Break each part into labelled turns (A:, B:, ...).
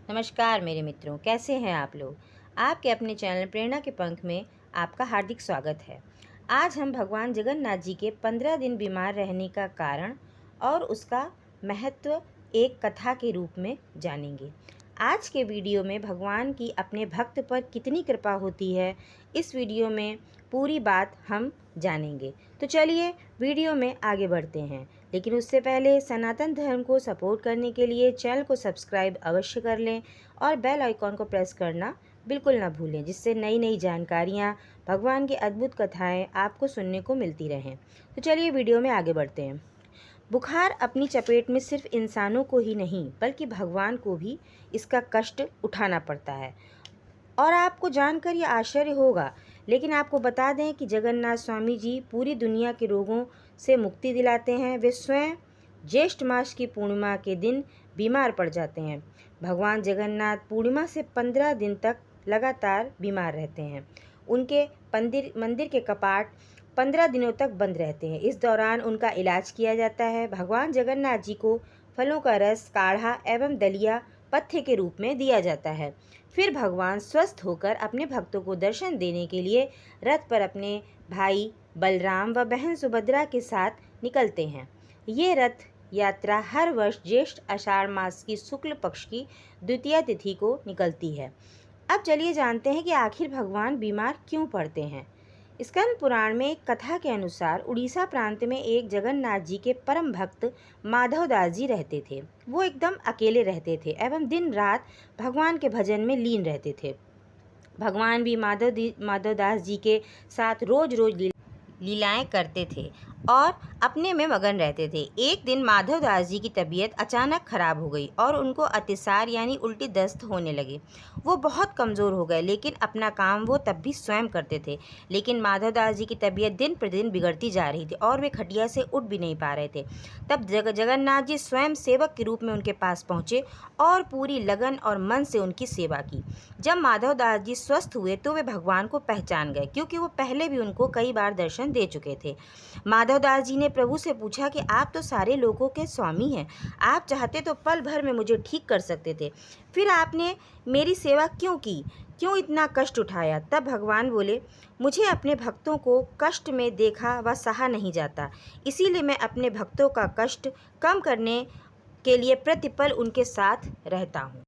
A: नमस्कार मेरे मित्रों, कैसे हैं आप लोग। आपके अपने चैनल प्रेरणा के पंख में आपका हार्दिक स्वागत है। आज हम भगवान जगन्नाथ जी के 15 दिन बीमार रहने का कारण और उसका महत्व एक कथा के रूप में जानेंगे। आज के वीडियो में भगवान की अपने भक्त पर कितनी कृपा होती है, इस वीडियो में पूरी बात हम जानेंगे। तो चलिए वीडियो में आगे बढ़ते हैं, लेकिन उससे पहले सनातन धर्म को सपोर्ट करने के लिए चैनल को सब्सक्राइब अवश्य कर लें और बेल आइकॉन को प्रेस करना बिल्कुल ना भूलें, जिससे नई नई जानकारियाँ, भगवान की अद्भुत कथाएं आपको सुनने को मिलती रहें। तो चलिए वीडियो में आगे बढ़ते हैं। बुखार अपनी चपेट में सिर्फ इंसानों को ही नहीं बल्कि भगवान को भी इसका कष्ट उठाना पड़ता है, और आपको जानकर ये आश्चर्य होगा, लेकिन आपको बता दें कि जगन्नाथ स्वामी जी पूरी दुनिया के रोगों से मुक्ति दिलाते हैं। वे स्वयं ज्येष्ठ मास की पूर्णिमा के दिन बीमार पड़ जाते हैं। भगवान जगन्नाथ पूर्णिमा से 15 दिन तक लगातार बीमार रहते हैं। उनके मंदिर के कपाट 15 दिनों तक बंद रहते हैं। इस दौरान उनका इलाज किया जाता है। भगवान जगन्नाथ जी को फलों का रस, काढ़ा एवं दलिया पथ्य के रूप में दिया जाता है। फिर भगवान स्वस्थ होकर अपने भक्तों को दर्शन देने के लिए रथ पर अपने भाई बलराम व बहन सुभद्रा के साथ निकलते हैं। ये रथ यात्रा हर वर्ष ज्येष्ठ आषाढ़ मास की शुक्ल पक्ष की द्वितीया तिथि को निकलती है। अब चलिए जानते हैं कि आखिर भगवान बीमार क्यों पड़ते हैं। स्कंद पुराण में एक कथा के अनुसार उड़ीसा प्रांत में एक जगन्नाथ जी के परम भक्त माधव दास जी रहते थे। वो एकदम अकेले रहते थे एवं दिन रात भगवान के भजन में लीन रहते थे। भगवान भी माधव दास जी के साथ रोज रोज लीलाएं करते थे और अपने में मगन रहते थे। एक दिन माधव दास जी की तबीयत अचानक खराब हो गई और उनको अतिसार यानी उल्टी दस्त होने लगे। वो बहुत कमज़ोर हो गए, लेकिन अपना काम वो तब भी स्वयं करते थे। लेकिन माधव दास जी की तबीयत दिन प्रतिदिन बिगड़ती जा रही थी और वे खटिया से उठ भी नहीं पा रहे थे। तब जगन्नाथ जी स्वयं सेवक के रूप में उनके पास पहुँचे और पूरी लगन और मन से उनकी सेवा की। जब माधव दास जी स्वस्थ हुए तो वे भगवान को पहचान गए, क्योंकि वो पहले भी उनको कई बार दर्शन दे चुके थे। माधव दास जी ने प्रभु से पूछा कि आप तो सारे लोगों के स्वामी हैं, आप चाहते तो पल भर में मुझे ठीक कर सकते थे, फिर आपने मेरी सेवा क्यों की, क्यों इतना कष्ट उठाया। तब भगवान बोले, मुझे अपने भक्तों को कष्ट में देखा व सहा नहीं जाता, इसीलिए मैं अपने भक्तों का कष्ट कम करने के लिए प्रतिपल उनके साथ रहता हूँ।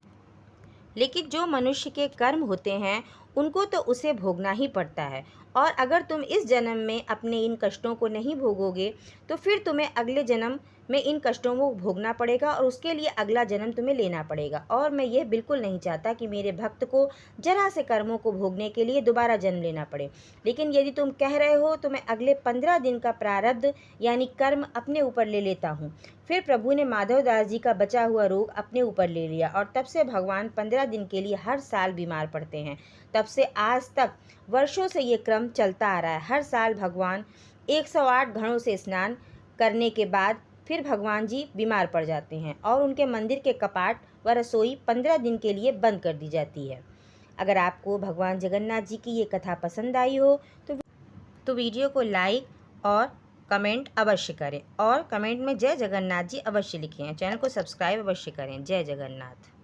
A: लेकिन जो मनुष्य के कर्म होते हैं उनको तो उसे भोगना ही पड़ता है, और अगर तुम इस जन्म में अपने इन कष्टों को नहीं भोगोगे तो फिर तुम्हें अगले जन्म में इन कष्टों को भोगना पड़ेगा और उसके लिए अगला जन्म तुम्हें लेना पड़ेगा। और मैं यह बिल्कुल नहीं चाहता कि मेरे भक्त को जरा से कर्मों को भोगने के लिए दोबारा जन्म लेना पड़े। लेकिन यदि तुम कह रहे हो तो मैं अगले 15 दिन का प्रारब्ध यानी कर्म अपने ऊपर ले लेता हूँ। फिर प्रभु ने माधव दास जी का बचा हुआ रोग अपने ऊपर ले लिया और तब से भगवान 15 दिन के लिए हर साल बीमार पड़ते हैं। तब से आज तक वर्षों से ये क्रम चलता आ रहा है। हर साल भगवान 108 घड़ों से स्नान करने के बाद फिर भगवान जी बीमार पड़ जाते हैं और उनके मंदिर के कपाट व रसोई 15 दिन के लिए बंद कर दी जाती है। अगर आपको भगवान जगन्नाथ जी की ये कथा पसंद आई हो तो वीडियो को लाइक और कमेंट अवश्य करें, और कमेंट में जय जगन्नाथ जी अवश्य लिखें। चैनल को सब्सक्राइब अवश्य करें। जय जगन्नाथ।